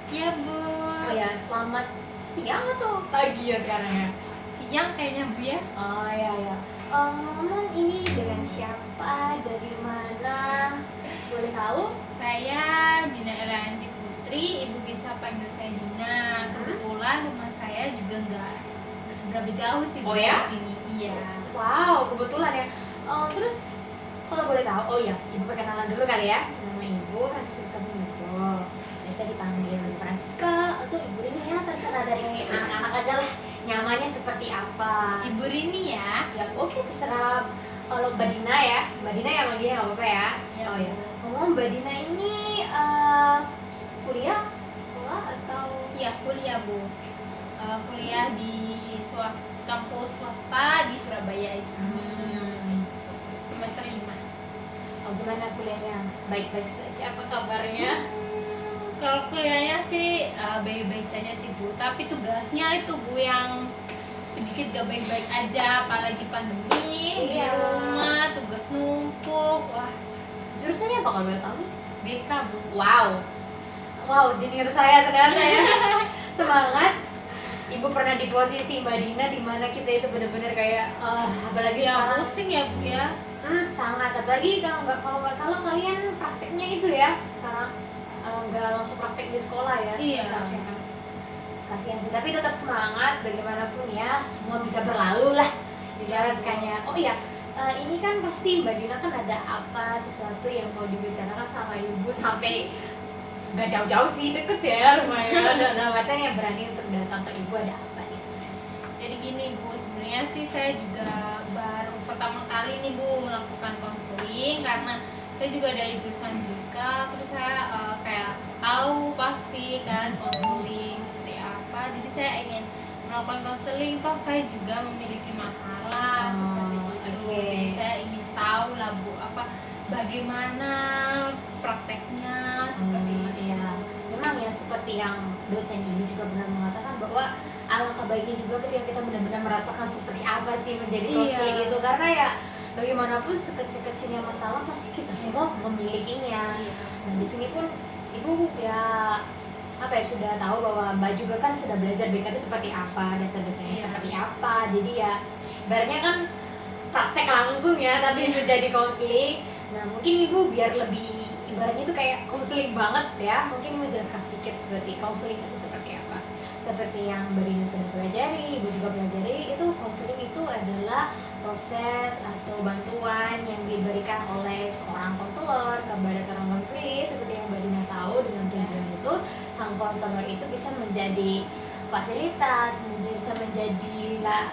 Iya Bu. Oh ya, selamat siang atau pagi ya sekarang ya? Siang kayaknya Bu ya. Oh ya ya. Ngomong ini dengan siapa? Dari mana? Boleh tahu? Saya Dina Elianti Putri, Ibu bisa panggil saya Dina. Kebetulan rumah saya juga nggak seberapa jauh sih Bu Oh ya? dari sini. Iya. Wow, kebetulan ya. Terus kalau boleh tahu, oh ya, ibu perkenalan dulu kali ya. Nama ibu Francisca Benito. Biasa dipanggil Francisca atau ibu ini ya, terserah dari anak-anak aja lah. Nyamannya seperti apa? Ibu Rini ya. Ya oke, terserah. Kalau Mbak Dina ya, Mbak Dina yang lagi nggak apa-apa ya. Ya, Oh ya. Bu. Ngomong Mbak Dina ini kuliah, sekolah atau? Iya kuliah Bu. Kuliah di kampus swasta di Surabaya di sini. Semester 5. Oh, gimana kuliahnya? Baik-baik saja. Apa kabarnya? Kalau kuliahnya sih baik-baik saja sih Bu, tapi tugasnya itu Bu yang sedikit gak baik-baik aja, apalagi pandemi di Iya. rumah, tugas numpuk. Wah, Jurusannya apa kalau boleh tahu? BK Bu. Wow, junior saya ternyata ya. Semangat. Ibu pernah di posisi Mbak Dina di mana kita itu benar-benar kayak apalagi Ya sekarang. pusing ya Bu ya. Sangat, apalagi kalau nggak salah kalian prakteknya itu ya sekarang nggak langsung praktek di sekolah ya. Iya. Seharusnya kan. Kasihan sih, tapi tetap semangat bagaimanapun ya, semua bisa berlalu lah dijalankannya. Oh iya, ini kan pasti Mbak Dina kan ada apa sesuatu yang mau dibicarakan sama ibu sampai nggak jauh-jauh sih, deket ya rumahnya. Dan awalnya yang berani untuk datang ke ibu ada apa nih sebenarnya? Jadi gini Bu, sebenarnya sih saya juga baru pertama kali nih Bu melakukan konseling, karena saya juga dari jurusan BK, terus saya kayak tahu pasti kan konseling seperti apa, jadi saya ingin melakukan konseling, toh saya juga memiliki masalah seperti itu. Oke. Jadi saya ingin tahu lah Bu, bagaimana prakteknya seperti itu. Iya, memang ya seperti yang dosen ini juga benar mengatakan bahwa alangkah baiknya juga ketika kita benar-benar merasakan seperti apa sih menjadi konseling Iya. itu, karena ya bagaimanapun sekecil-kecilnya masalah pasti kita semua memilikinya. Iya. Nah di sini pun ibu ya apa ya sudah tahu bahwa Mbak juga kan sudah belajar BK itu seperti apa, dasar-dasarnya Iya. seperti apa. Jadi ya ibaratnya kan praktek langsung ya, tapi menjadi konseling. Nah mungkin ibu biar lebih ibaratnya itu kayak konseling banget ya, mungkin ibu menjelaskan sedikit seperti konseling itu seperti apa. Seperti yang Mbak Dina sudah pelajari, ibu juga pelajari, itu konseling itu adalah proses atau bantuan yang diberikan oleh seorang konselor kepada seorang konseling. Seperti yang Mbak Dina tahu, dengan tujuan itu sang konselor itu bisa menjadi fasilitas, bisa menjadi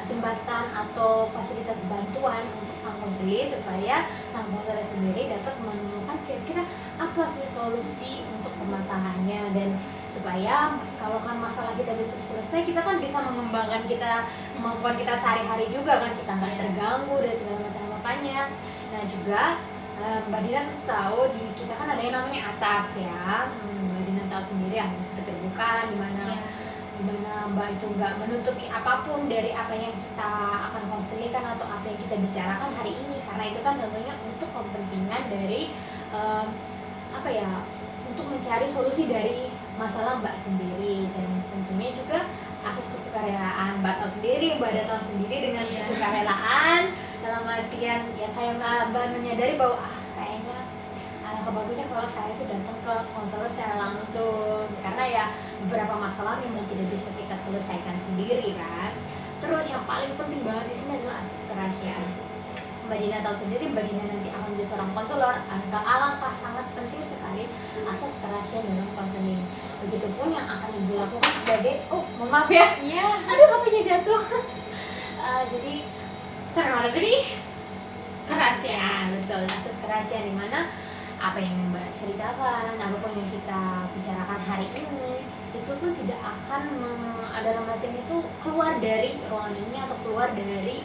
jembatan atau fasilitas bantuan untuk sang konseling, supaya sang konselor sendiri dapat menemukan kira-kira apa sih solusi untuk permasalahannya, dan supaya kalau kan masalah kita bisa selesai, kita kan bisa mengembangkan kemampuan kita sehari-hari juga kan, kita nggak terganggu dari segala macam makanya. Nah juga Mbak Dina harus tahu di kita kan ada yang namanya asas ya. Mbak Dina tahu sendiri ya, seperti terbuka dimana Mbak itu nggak menutupi apapun dari apa yang kita akan konselingkan atau apa yang kita bicarakan hari ini, karena itu kan tentunya untuk kepentingan dari apa ya, untuk mencari solusi dari masalah Mbak sendiri. Dan tentunya juga asas kesukarelaan, Mbak tahu sendiri, Mbak ada tahu sendiri dengan kesukarelaan dalam artian ya saya Mbak menyadari bahwa kayaknya bagusnya kalau saya itu datang ke konselor secara langsung, karena ya beberapa masalah memang tidak bisa kita selesaikan sendiri kan. Terus yang paling penting banget di sini adalah asas kerahasiaan. Mbak Dina tahu sendiri, Mbak Dina nanti akan menjadi seorang konselor, alangkah sangat penting sekali asas kerahasiaan dalam konseling. Begitupun yang akan ibu lakukan sebagai mohon maaf ya, aduh HP-nya jatuh. Jadi cara mana tadi? Kerahasiaan, betul, asas kerahasiaan, di mana apa yang Mbak ceritakan, apapun yang kita bicarakan hari ini, itu pun tidak akan dalam artian itu keluar dari ruangan ini atau keluar dari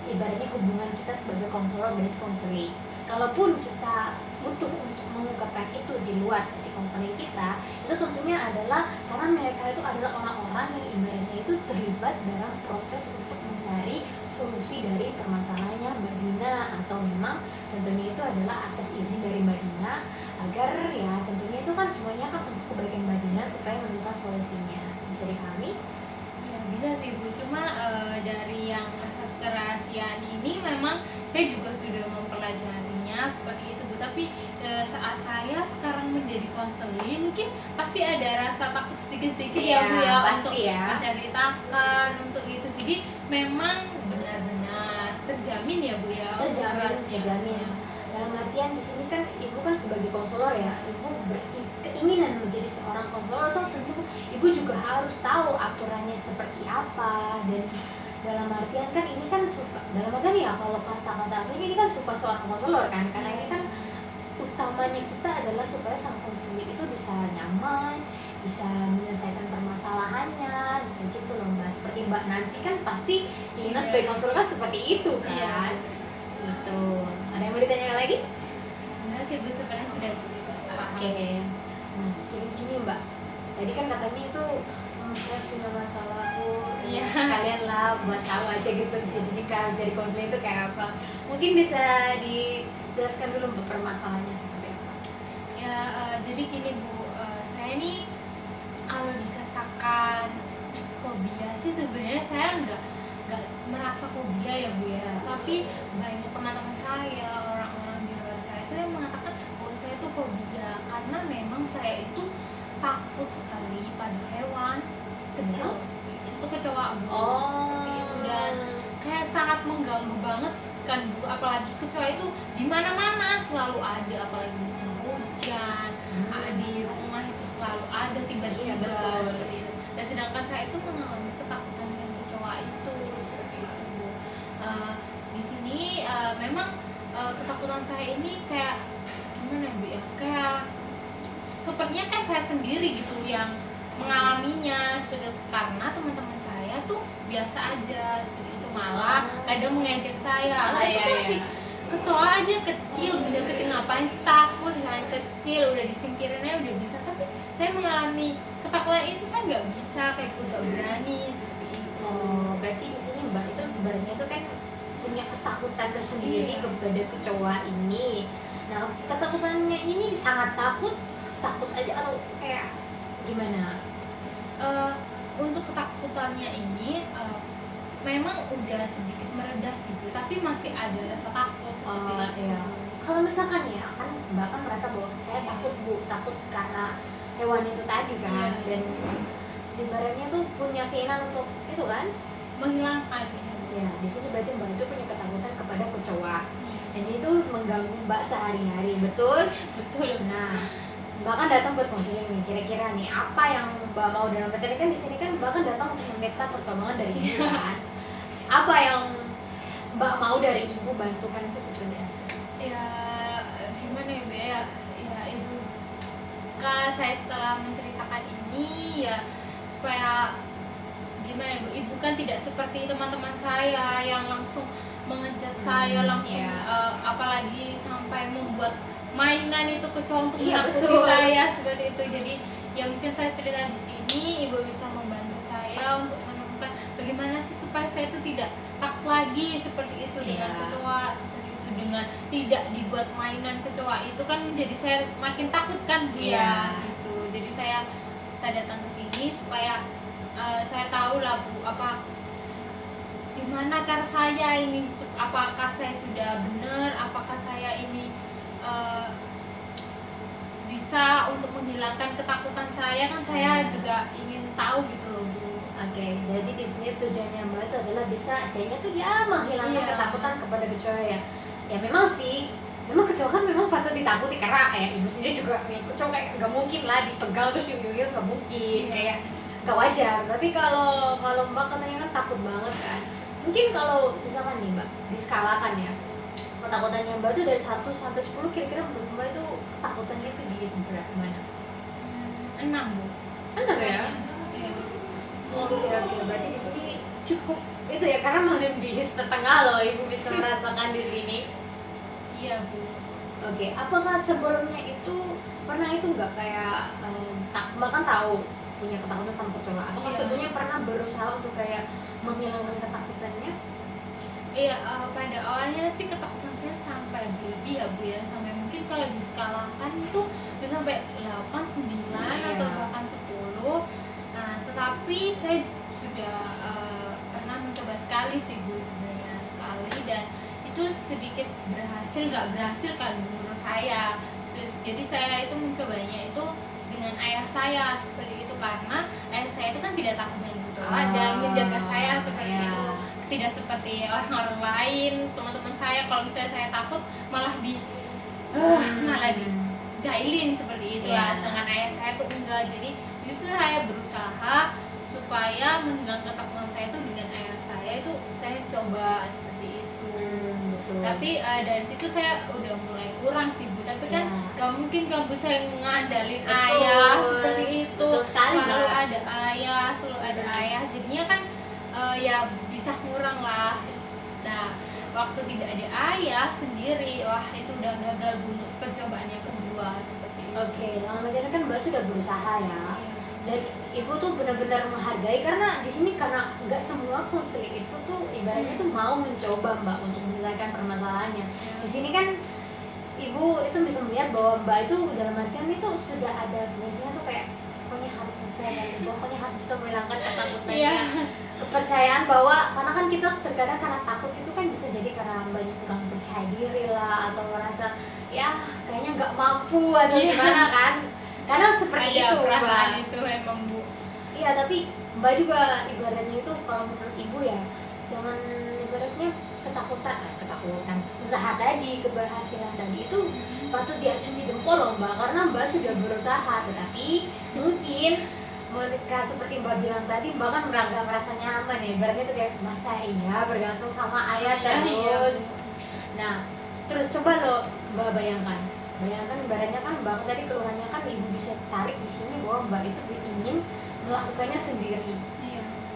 ibaratnya hubungan kita sebagai konselor dan konseling. Kalaupun kita butuh untuk mengungkapkan itu di luar sesi konseling kita, itu tentunya adalah karena mereka itu adalah orang-orang yang ibaratnya itu terlibat dalam proses untuk mencari solusi dari permasalahannya Mbak Dina, atau memang tentunya itu adalah atas izin dari Mbak Dina, agar ya tentunya itu kan semuanya kan untuk kebaikan Mbak Dina gimana supaya menemukan solusinya. Bisa dipahami? Ya bisa sih Bu, cuma dari yang asas kerahasiaan ini memang saya juga sudah mempelajarinya seperti itu Bu. Tapi saat saya sekarang menjadi konseling, mungkin pasti ada rasa takut sedikit-sedikit ya Bu ya, pasti untuk ya. menceritakan untuk itu. Jadi memang benar-benar terjamin ya Bu ya. Terjamin. Dalam artian di sini kan ibu kan sebagai konselor ya, ibu berkeinginan menjadi seorang konselor, so tentu ibu juga harus tahu aturannya seperti apa. Dan dalam artian kan ini kan suka, dalam artian ya kalau kata-kata aku ini kan suka seorang konselor kan, karena ini kan utamanya kita adalah supaya sang konselor itu bisa nyaman, bisa menyelesaikan permasalahannya gitu loh Mbak. Seperti Mbak nanti kan pasti Ina sebagai konselor kan seperti itu kan. Gitu. Ada yang mau ditanya lagi? Enggak sih Bu, sebenarnya sudah cukup. Oke. Jadi gini Mbak, tadi kan katanya itu saya punya masalah tuh. Iya. Kalian lah buat tahu aja gitu. Jadi kalau jadi konseling itu kayak apa? Mungkin bisa dijelaskan dulu Mbak permasalahannya seperti apa? Ya jadi gini Bu, saya nih kalau dikatakan fobia sih sebenarnya saya nggak merasa fobia ya Bu ya, tapi banyak teman-teman saya, orang-orang di luar saya itu yang mengatakan bahwa saya itu fobia karena memang saya itu takut sekali pada hewan kecil. Itu kecoa Bu, seperti itu, dan kayak sangat mengganggu banget kan Bu, apalagi kecoa itu di mana-mana selalu ada, apalagi musim hujan, di rumah itu selalu ada tiba-tiba seperti itu. Dan sedangkan saya itu mengalami ketakutan dengan kecoa itu seperti itu Bu. Di sini memang ketakutan saya ini kayak gimana Bu ya, kayak sepertinya kan saya sendiri gitu yang mengalaminya seperti itu, karena teman-teman saya tuh biasa aja seperti itu, malah kadang mengejek saya, lah itu masih kecoa aja kecil, benda kecil ngapain sih takut, kan kecil udah disingkirin aja udah bisa. Tapi saya mengalami ketakutan itu, saya nggak bisa, kayak nggak berani seperti itu. Oh, berarti di sini Mbak itu ibaratnya itu kan punya ketakutan tersendiri kepada kecoa ini. Nah, ketakutannya ini sangat takut aja atau kayak gimana? Untuk ketakutannya ini memang udah sedikit meredah sih Bu, tapi masih ada rasa takut seperti itu. Iya. Kalau misalkan ya kan Mbak kan merasa bahwa saya takut Bu, takut karena hewan itu tadi kan, dan ibaratnya tuh punya keinginan untuk itu kan menghilangkan. Ya, di sini berarti Mbak itu punya ketakutan kepada kecoa. Dan itu mengganggu Mbak sehari-hari, betul? Betul. Nah, Mbak kan datang buat konseling nih, kira-kira nih apa yang Mbak mau dalam materi kan di sini kan Mbak kan datang untuk meminta pertolongan dari ibu kan. Apa yang Mbak mau dari ibu bantukan itu sebenarnya? Ya gimana ya Bu ya, ibu Kak, saya setelah menceritakan ini ya supaya gimana ya Bu, ibu kan tidak seperti teman-teman saya yang langsung mengejar saya langsung, apalagi sampai membuat mainan itu kecoa untuk menakuti saya seperti itu. Jadi ya mungkin saya cerita di sini, ibu bisa membantu saya untuk menemukan bagaimana sih supaya saya itu tidak takut lagi seperti itu dengan kecoa seperti itu, dengan tidak dibuat mainan kecoa itu kan menjadi saya makin takut kan dia gitu. Jadi saya datang ke sini supaya saya tahu lah Bu, gimana cara saya ini, apakah saya sudah benar, apakah saya ini bisa untuk menghilangkan ketakutan saya, kan saya juga ingin tahu gitu loh Bu. Oke, jadi di sini tujuannya Mbak itu adalah bisa kayaknya tuh ya menghilangkan ketakutan kepada kecoa ya. Ya memang sih, memang kecoa kan memang patut ditakuti karena ibu sendiri juga kecoa kayak nggak mungkin lah dipegang terus diuyul, nggak mungkin, kayak nggak wajar. Tapi kalau Mbak katanya kan takut banget kan. Mungkin kalau misalkan nih Mbak diskalakan ya, ketakutannya Mbak itu dari 1 sampai 10 kira-kira menurut Mbak itu ketakutannya itu di berapa mana? 6 Bu. 6 ya? Iya. Oke, berarti di sini cukup itu ya, karena melebihi setengah loh ibu bisa merasakan di sini. Iya Bu. Oke, apakah sebelumnya itu pernah itu nggak kayak bahkan tahu punya ketakutan sama kecoa? Apakah sebelumnya pernah berusaha untuk kayak menghilangkan ketakutannya? Iya, pada awalnya sih ketakutan saya sampai berlebih ya Bu ya, sampai mungkin kalau diskalakan itu bisa sampai 8, 9 atau bahkan 10 tapi saya sudah pernah mencoba sekali sih Bu, sebenarnya sekali, dan itu sedikit berhasil nggak berhasil kan menurut saya. Jadi saya itu mencobanya itu dengan ayah saya seperti itu, karena ayah saya itu kan tidak takut dengan kecoa dan menjaga saya seperti itu, tidak seperti orang-orang lain, teman-teman saya kalau misalnya saya takut malah malah dijailin seperti itu lah. Dengan ayah saya tuh enggak. Jadi di situ saya berusaha supaya menghilangkan ketakutan saya itu dengan ayah saya itu saya coba seperti itu. Tapi dari situ saya udah mulai kurang sih Bu, tapi kan gak mungkin kan Bu saya ngandalin ayah seperti itu. Selalu ada ayah, jadinya kan ya bisa kurang lah. Nah, waktu tidak ada ayah sendiri, wah itu udah gagal Bu untuk percobaan yang kedua seperti itu. Oke, dalam artian kan Mbak sudah berusaha ya. Dan ibu tuh benar-benar menghargai, karena di sini karena nggak semua konseling itu tuh ibaratnya tuh mau mencoba Mbak untuk menyelesaikan permasalahannya. Di sini kan ibu itu bisa melihat bahwa Mbak itu dalam artian itu sudah ada biasanya tuh kayak pokoknya harus selesai dan pokoknya harus bisa menghilangkan ketakutannya. Kepercayaan bahwa karena kan kita terkadang karena takut itu kan bisa jadi karena banyak kurang percaya diri lah, atau merasa ya kayaknya nggak mampu atau gimana kan. Karena seperti ada itu Mbak. Itu emang Bu. Iya, tapi Mbak juga ibaratnya itu kalau menurut ibu ya, jangan ibaratnya ketakutan, usaha tadi, keberhasilan tadi itu patut diacungi jempol loh Mbak, karena Mbak sudah berusaha. Tetapi mungkin mereka seperti Mbak bilang tadi, Mbak kan nggak merasa nyaman ya, ibaratnya tuh kayak masa iya bergantung sama ayah terus. Nah, terus coba loh Mbak bayangkan ibaratnya kan Mbak tadi keluhannya kan ibu bisa tarik di sini bahwa Mbak itu ingin melakukannya sendiri,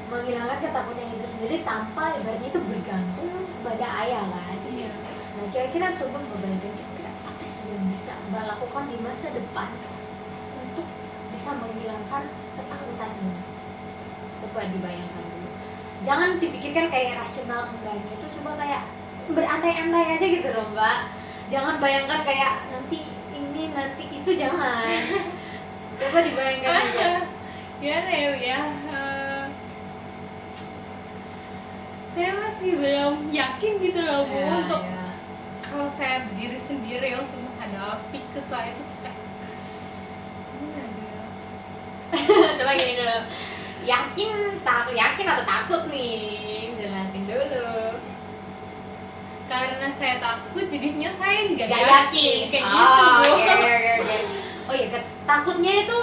menghilangkan ketakutan itu sendiri tanpa ibaratnya itu bergantung pada ayah kan. Nah, kira-kira coba Mbak bayangkan kira-kira apa sih yang bisa Mbak lakukan di masa depan untuk bisa menghilangkan ketakutan ini? Coba dibayangkan dulu, jangan dipikirkan kayak rasional enggaknya, itu coba kayak berandai-andai aja gitu loh Mbak. Jangan bayangkan kayak nanti ini nanti itu, jangan. Coba dibayangkan aja. Saya masih belum yakin gitu loh Bu untuk kalau saya berdiri sendiri untuk menghadapi kecoa itu Coba gini dulu, yakin atau takut nih, jelasin dulu. Karena saya takut jadinya saya nggak yakin kayak gitu. Oke. Oh iya, takutnya itu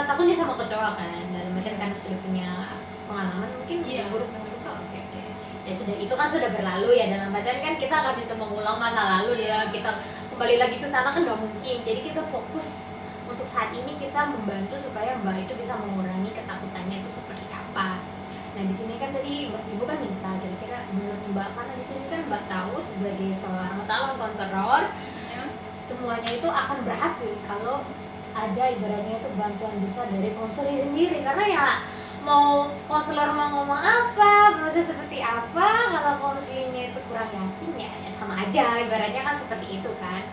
takutnya sama kecoa kan, dalam artian karena sudah punya pengalaman mungkin buruk dengan kecoa. Oke. Ya sudah, itu kan sudah berlalu ya, dalam artian kan kita nggak bisa mengulang masa lalu ya, kita kembali lagi ke sana kan nggak mungkin. Jadi kita fokus untuk saat ini, kita membantu supaya Mbak itu bisa mengurangi ketakutannya itu seperti apa. Nah, di sini kan tadi Ibu kan minta kira-kira menurut Mbak, karena di sini kan Mbak tahu sebagai seorang calon konselor, semuanya itu akan berhasil kalau ada ibaratnya itu bantuan besar dari konselor sendiri. Karena ya mau konselor mau ngomong apa, proses seperti apa, kalau konselornya itu kurang yakin ya sama aja, ibaratnya kan seperti itu kan.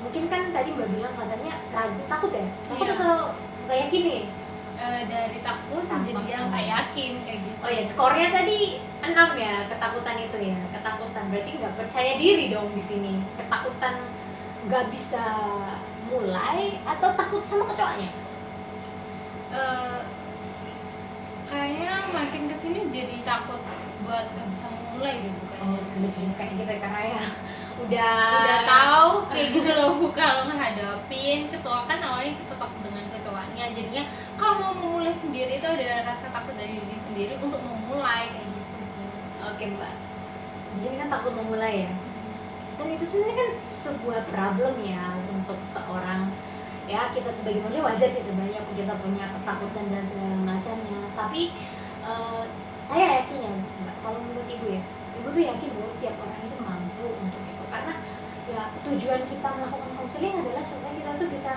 Mungkin kan tadi Mbak bilang katanya ragu, takut ya? Takut atau nggak yakin nih? Dari takut jadi yang nggak yakin kayak gitu. Oh ya, skornya tadi 6 ya, ketakutan itu ya. Ketakutan berarti nggak percaya diri dong di sini. Ketakutan nggak bisa mulai atau takut sama kecoanya? Kayaknya makin kesini jadi takut buat nggak bisa mulai gitu kayaknya. Lebih kayak gitu karena ya udah tahu kayak gitu loh Bu, kalau menghadapin kecoa kan awalnya kita takut dengan kecoanya, jadinya kalau mau memulai sendiri itu ada rasa takut dari diri sendiri untuk memulai kayak gitu. Oke Mbak, di sini kan takut memulai ya, dan itu sebenarnya kan sebuah problem ya untuk seorang, ya kita sebagai manusia wajar sih sebenarnya kita punya ketakutan dan segala macamnya. Tapi saya yakin ya Mbak, kalau menurut Ibu ya, Ibu tuh yakin bahwa tiap orang itu mampu untuk itu, karena ya tujuan kita melakukan konseling adalah supaya kita tuh bisa,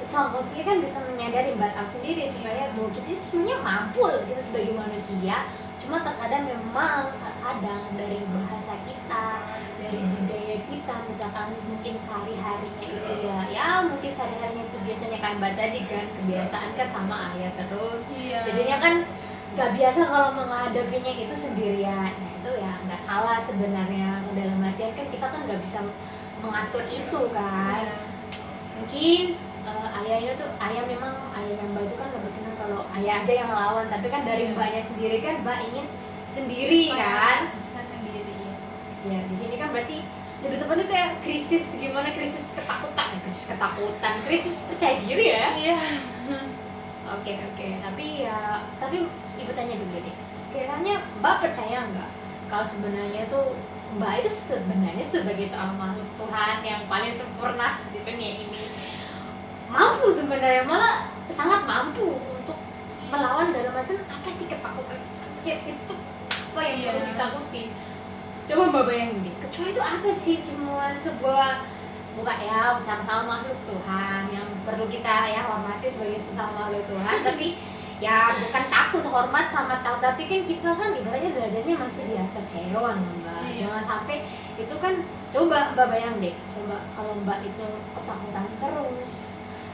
sama konseling kan bisa menyadari batas sendiri supaya bahwa kita itu sebenarnya mampu, kita sebagai manusia Cuma terkadang memang dari bahasa kita, dari budaya kita, misalkan mungkin sehari-harinya itu mungkin sehari-harinya itu biasanya kan Mbak tadi kan kebiasaan kan sama ayah terus, jadinya kan nggak biasa kalau menghadapinya itu sendirian. Nah itu ya nggak salah sebenarnya, dalam artian kan kita kan nggak bisa mengatur itu kan. Mungkin ayahnya Mbak itu kan lebih senang kalau ayah aja yang melawan, tapi kan dari Mbaknya sendiri kan Mbak ingin sendiri kan, bisa sendiri ya. Di sini kan berarti lebih tepatnya kayak krisis ketakutan, krisis percaya diri ya. Iya. Oke, tapi ibu tanya dulu deh, sekiranya Mbak percaya nggak kalau sebenarnya tuh Mbak itu sebenarnya sebagai seorang makhluk Tuhan yang paling sempurna di dunia ini, mampu sebenarnya, malah sangat mampu untuk melawan dalam artian apa sih ketakutan itu apa yang perlu ditakuti. Coba Mbak bayangin deh, kecoa itu apa sih? Cuma sebuah bukan ya sama-sama makhluk Tuhan yang perlu kita hormati sebagai sesama makhluk Tuhan, tapi ya bukan takut, hormat sama takut, tapi kan kita kan ibaratnya derajatnya masih di atas hewan Mbak. Jangan sampai itu kan, coba Mbak bayang deh, coba kalau Mbak itu ketakutan terus,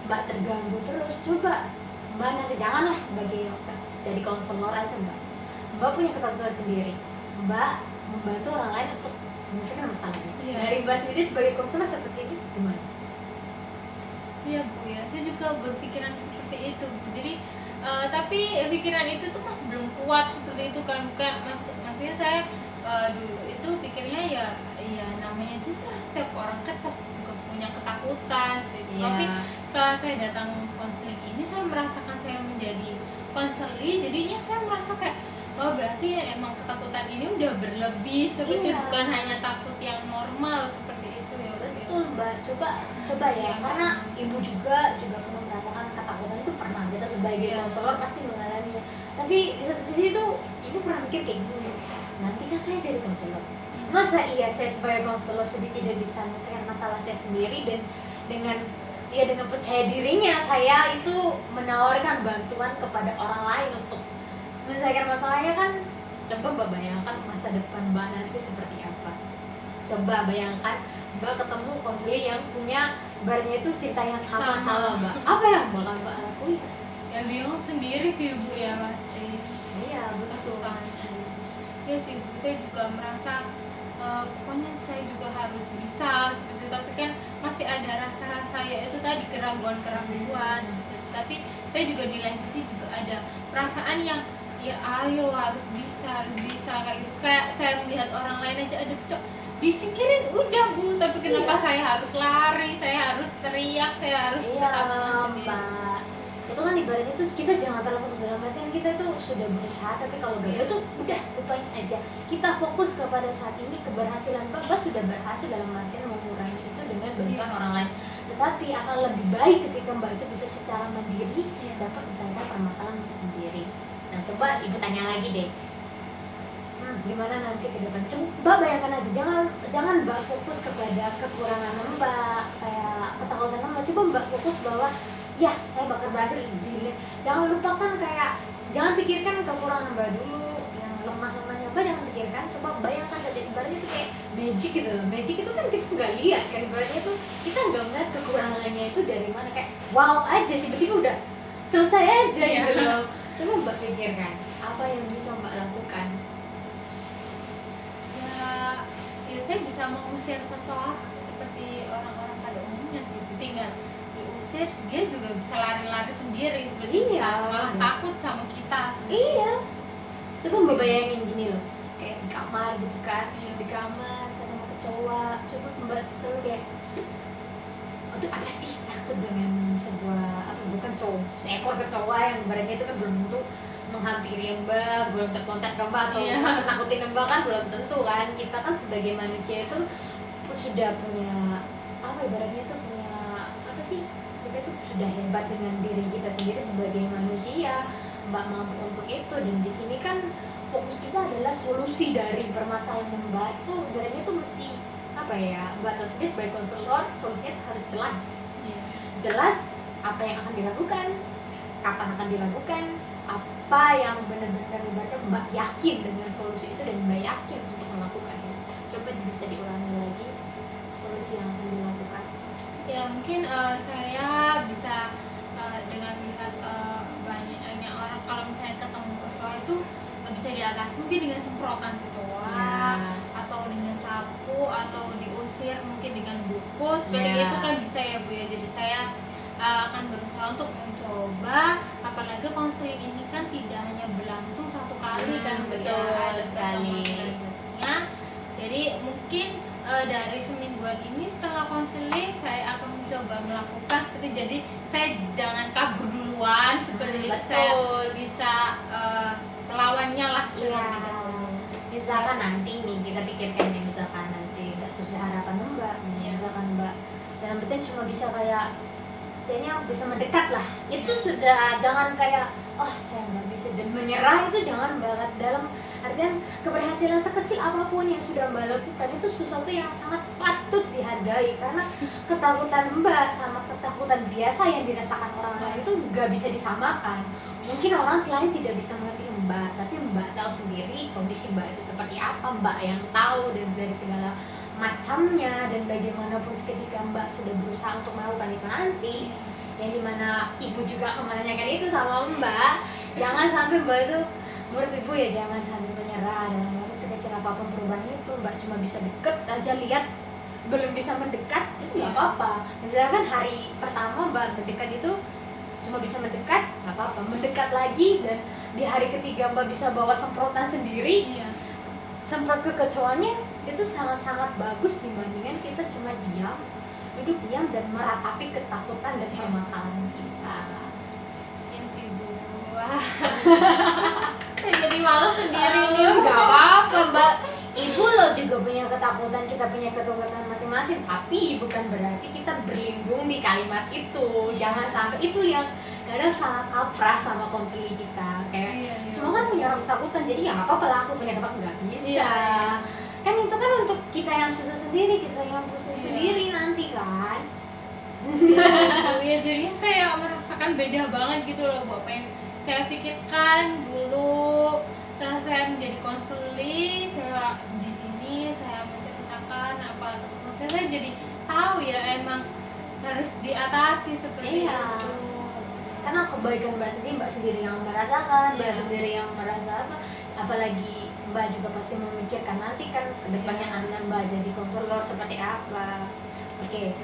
Mbak terganggu terus, coba Mbak nanti janganlah sebagai jadi konselor aja Mbak punya ketakutan sendiri, Mbak membantu orang lain untuk menyelesaikan masalahnya. Dari Mbak sendiri sebagai konselor seperti itu gimana? Iya Bu ya, saya juga berpikiran seperti itu Bu. Jadi tapi pikiran itu tuh masih belum kuat seperti itu kan, bukan maksudnya saya dulu itu pikirnya ya namanya juga setiap orang kan pasti juga punya ketakutan gitu. Tapi setelah saya datang konseling ini, saya merasakan saya menjadi konseli, jadinya saya merasa kayak oh berarti emang ketakutan ini udah berlebih seperti bukan hanya takut yang normal seperti itu ya. Betul Mbak, coba ya, karena ibu juga pernah merasakan ketakutan itu, pernah kita sebagai konselor pasti mengalaminya. Tapi di satu sisi itu ibu pernah mikir kayak gini, nanti kan saya jadi konselor, masa iya saya sebagai konselor sedih tidak bisa menyelesaikan masalah saya sendiri, dan dengan percaya dirinya saya itu menawarkan bantuan kepada orang lain untuk menyelesaikan masalahnya kan. Coba Mbak bayangkan masa depan Mbak nanti seperti apa. Coba bayangkan Mbak ketemu konselor yang punya ibaratnya itu cinta yang sama Mbak, apa yang bakal Mbak lakuin? Ya bingung sendiri sih Bu ya pasti. Iya betul. Ya sih Bu, saya juga merasa pokoknya saya juga harus bisa seperti itu, tapi kan masih ada rasa-rasa ya itu tadi keraguan gitu. Tapi saya juga di lain sisi juga ada perasaan yang ya ayo harus bisa kayak gitu. Kayak saya melihat orang lain aja ada kecoa disingkirin udah Bu, tapi kenapa saya harus lari, saya harus teriak, saya harus ketakutan sendiri. Mbak, itu kan ibaratnya tuh kita jangan terlalu fokus, dalam artian kita tuh sudah berusaha, tapi kalau gagal tuh udah lupain aja. Kita fokus kepada saat ini, keberhasilan Mbak sudah berhasil dalam artian mengurangi itu dengan bantuan orang lain. Tetapi akan lebih baik ketika Mbak itu bisa secara mandiri dapat menyelesaikan permasalahan sendiri. Nah coba ibu tanya lagi deh, gimana nanti ke depan? Coba bayangkan aja, jangan Mbak fokus kepada kekurangan Mbak, kayak ketakutan Mbak. Coba Mbak fokus bahwa ya saya bakal berhasil di. Jangan lupakan jangan pikirkan kekurangan Mbak dulu, yang lemah-lemahnya Mbak jangan pikirkan. Coba bayangkan saja, ibaratnya itu kayak magic gitu loh. Magic itu kan kita nggak lihat kan, ibaratnya tuh kita nggak melihat kekurangannya itu dari mana, kayak wow aja tiba-tiba udah selesai aja gitu loh. Coba Mbak pikirkan apa yang bisa Mbak lakukan. Ya saya bisa mengusir kecoa seperti orang-orang pada umumnya sih, tinggal diusir dia juga bisa lari-lari sendiri seperti malah takut sama kita. Coba Mbak bayangin gini loh, kayak di kamar gitu kan, di kamar ketemu kecoa, coba Mbak selalu kayak untuk apa sih takut dengan bukan seekor kecoa yang badannya itu kan belum tentu menghampiri Mbak, loncat-loncat ke Mbak atau nakutin Mbak kan belum tentu kan. Kita kan sebagai manusia itu sudah punya ibaratnya itu punya kita itu sudah hebat dengan diri kita sendiri sebagai manusia. Mbak mampu untuk itu, dan di sini kan fokus kita adalah solusi dari permasalahan Mbak itu. Ibaratnya itu mesti Mbak tahu sendiri sebagai konselor, solusinya harus jelas apa yang akan dilakukan, kapan akan dilakukan, apa yang benar-benar ibaratnya Mbak yakin dengan solusi itu dan Mbak yakin untuk melakukannya. Coba bisa diulangi lagi solusi yang akan dilakukan. Ya mungkin saya bisa dengan melihat banyaknya orang, kalau misalnya ketemu kecoa itu bisa diatasi mungkin dengan semprotan kecoa atau dengan sapu atau diusir mungkin dengan buku seperti itu kan bisa ya Bu ya. Jadi saya akan berusaha untuk mencoba, apalagi konseling ini kan tidak hanya berlangsung satu kali kan Bu ya, ada sekali. selanjutnya. Jadi mungkin dari semingguan ini setelah konseling saya akan mencoba melakukan seperti, jadi saya jangan kabur duluan seperti itu, saya bisa melawannya lah. Misalkan nanti nih kita pikirkan nih, misalkan nanti nggak sesuai harapan Mbak, misalkan Mbak dalam artian cuma bisa kayak saya bisa mendekat lah, itu sudah jangan kayak oh saya nggak bisa dan menyerah, itu jangan banget. Dalam artian keberhasilan sekecil apapun yang sudah Mbak lakukan itu sesuatu yang sangat patut dihargai, karena ketakutan Mbak sama ketakutan biasa yang dirasakan orang lain itu nggak bisa disamakan. Mungkin orang lain tidak bisa mengerti Mbak, tapi Mbak tahu sendiri kondisi Mbak itu seperti apa, Mbak yang tahu dari segala macamnya. Dan bagaimanapun ketika Mbak sudah berusaha untuk melakukan itu nanti, yang dimana Ibu juga menanyakan itu sama Mbak, jangan sampai Mbak itu, menurut Ibu ya jangan sampai menyerah dalam arti sekecil apapun perubahan itu. Mbak cuma bisa deket aja, lihat belum bisa mendekat itu nggak apa-apa. Misalkan hari pertama Mbak mendekat itu cuma bisa mendekat, nggak apa-apa, mendekat lagi, dan di hari ketiga Mbak bisa bawa semprotan sendiri, semprot ke kecoanya, itu sangat-sangat bagus dibandingkan kita cuma duduk diam dan meratapi ketakutan dan permasalahan kita. Iya sih Bu. Wah. Saya jadi malu sendiri nih. Nggak apa-apa Mbak, Ibu loh juga punya ketakutan, kita punya ketakutan masing-masing, tapi bukan berarti kita berlindung di kalimat itu. Jangan sampai itu yang kadang salah kaprah sama konseling kita, kayak semua kan punya orang ketakutan, jadi ya nggak apa-apa lah aku punya ketakutan, nggak bisa. Kan itu kan untuk kita yang susah sendiri, kita yang pusing sendiri nanti kan. Ya jadinya saya merasakan beda banget gitu loh Bu, apa yang saya pikirkan dulu. Setelah saya menjadi konseling, saya di sini saya menceritakan apa ketemu saya jadi tahu ya emang harus diatasi seperti itu. Karena kebaikan Mbak sendiri yang merasakan, Mbak sendiri yang merasa apa, apalagi Mbak juga pasti memikirkan nanti kan kedepannya anak Mbak jadi konselor seperti apa. Oke.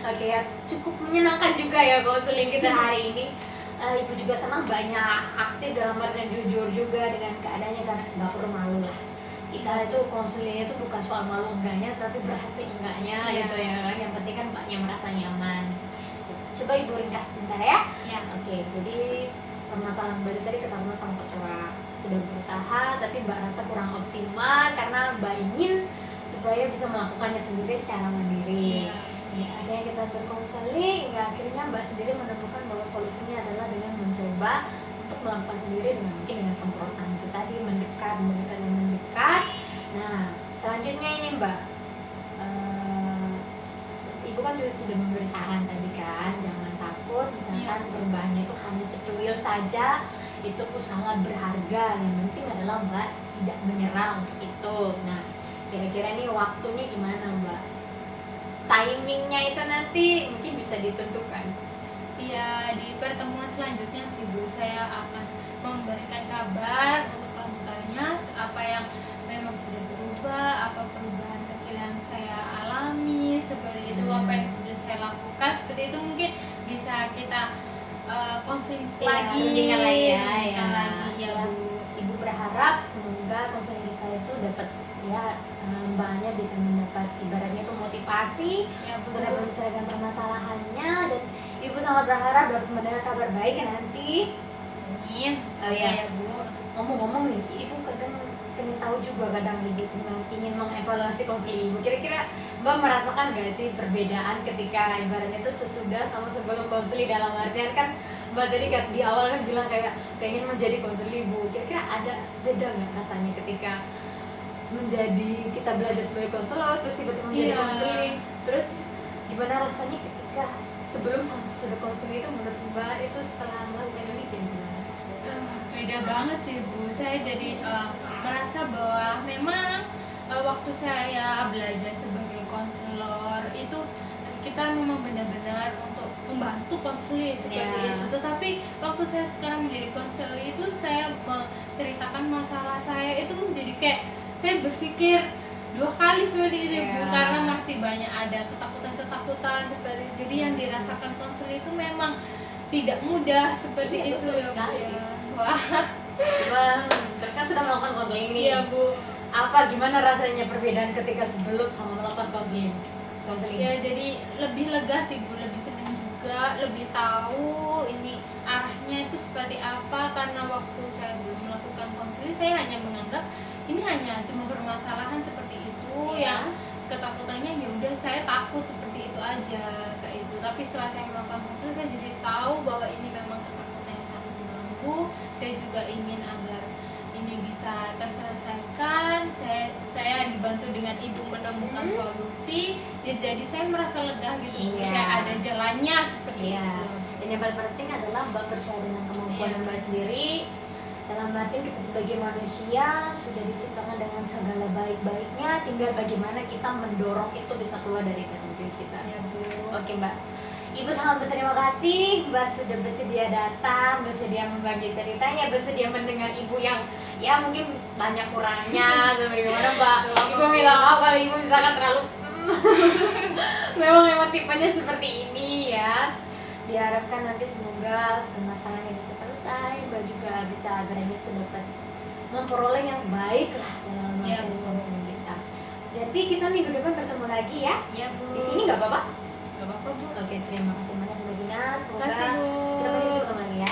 Oke ya, cukup menyenangkan juga ya konseling kita hari ini. Ibu juga senang banyak aktif dalam artian jujur juga dengan keadaannya, karena nggak perlu malu lah. Kita itu konselingnya itu bukan soal malu enggaknya, tapi berhasil enggaknya gitu ya kan. Yang penting kan Mbaknya merasa nyaman. Coba Ibu ringkas sebentar ya. Oke, jadi permasalahan Mbak tadi ketakutan sama kecoa, sudah berusaha tapi Mbak rasa kurang optimal karena Mbak ingin supaya bisa melakukannya sendiri secara mandiri. Ada yang kita berkonseling, akhirnya Mbak sendiri menemukan bahwa solusinya adalah dengan mencoba untuk melakukan sendiri dengan semprotan itu tadi, mendekat. Nah, selanjutnya ini Mbak, Ibu kan juga sudah memberi saran tadi kan, jangan takut, misalkan perubahannya itu hanya secuil saja, itu pun sangat berharga. Yang penting adalah Mbak tidak menyerah untuk itu. Nah, kira-kira nih waktunya gimana Mbak? Timingnya itu nanti mungkin bisa ditentukan. Iya, di pertemuan selanjutnya sih Bu, saya akan memberikan kabar untuk kelanjutannya, apa yang memang sudah berubah, apa perubahan kecil yang saya alami seperti itu, apa yang sudah saya lakukan seperti itu, mungkin bisa kita konseling lagi ya Bu. Ibu berharap semoga konseling kita itu dapat ya, Mbaknya bisa mendapat ibaratnya itu motivasi untuk menyelesaikan permasalahannya, dan Ibu sangat berharap dapat mendengar kabar baik nanti. Amin. Ya Bu. Ngomong-ngomong nih, Ibu kadang pengen tahu juga, kadang Ibu cuma ingin mengevaluasi konseling Ibu. Kira-kira Mbak merasakan gak sih perbedaan ketika ibaratnya itu sesudah sama sebelum konseling? Dalam artian kan Mbak tadi kan di awal kan bilang kayak pengen menjadi konseling Ibu. Kira-kira ada beda nggak rasanya ketika menjadi, kita belajar sebagai konselor terus tiba-tiba menjadi konseling, terus gimana rasanya ketika sebelum sama sudah konseling itu menurut Mbak itu setelah melakukan ini gimana? Beda banget sih Bu, saya jadi merasa bahwa memang waktu saya belajar sebagai konselor itu kita memang benar-benar untuk membantu konseling seperti Iya. itu. Tetapi waktu saya sekarang menjadi konselor itu saya menceritakan masalah saya itu menjadi kayak saya berpikir dua kali seperti itu Bu, Iya. karena masih banyak ada ketakutan-ketakutan seperti itu. Jadi yang dirasakan konseling itu memang tidak mudah seperti Iya, itu betul ya Bu sekali. ya. Wah, Terus kan sudah melakukan konseling nih. iya Bu. Gimana rasanya perbedaan ketika sebelum sama melakukan konseling? Ya jadi lebih lega sih Bu, lebih senang juga, lebih tahu ini arahnya itu seperti apa, karena waktu saya belum melakukan konseling saya hanya menganggap ini hanya cuma permasalahan seperti itu yang ketakutannya ya udah saya takut seperti itu aja kayak itu. Tapi setelah saya melakukan konseling saya jadi tahu bahwa ini memang ketakutan yang sangat mengganggu. Saya juga ingin agar ini bisa terselesaikan. Saya dibantu dengan ibu menemukan solusi. Ya jadi saya merasa lega gitu. Iya. Saya ada jalannya seperti Iya. itu. Dan yang paling penting adalah Mbak percaya dengan kemampuan Iya. Mbak sendiri. Dalam arti kita sebagai manusia sudah diciptakan dengan segala baik-baiknya, tinggal bagaimana kita mendorong itu bisa keluar dari dalam diri kita. Ya Bu. Oke Mbak, Ibu sangat berterima kasih Mbak sudah bersedia datang, bersedia membagi ceritanya, bersedia mendengar Ibu yang ya mungkin banyak kurangnya atau bagaimana Mbak. Ibu bilang maaf kalau Ibu misalkan terlalu memang tipenya seperti ini ya. Diharapkan nanti semoga permasalahannya bisa selesai, Mbak juga bisa agarnya itu dapat memperoleh yang baik lah dalam Ya, materi Bu. konseling kita. Jadi kita minggu depan bertemu lagi ya. Ya Bu. Di sini nggak apa-apa? Gak apa-apa Bu. Oke, terima kasih banyak Mbak Dina. Semoga Terima kasih Bu. kita bisa ketemu lagi ya.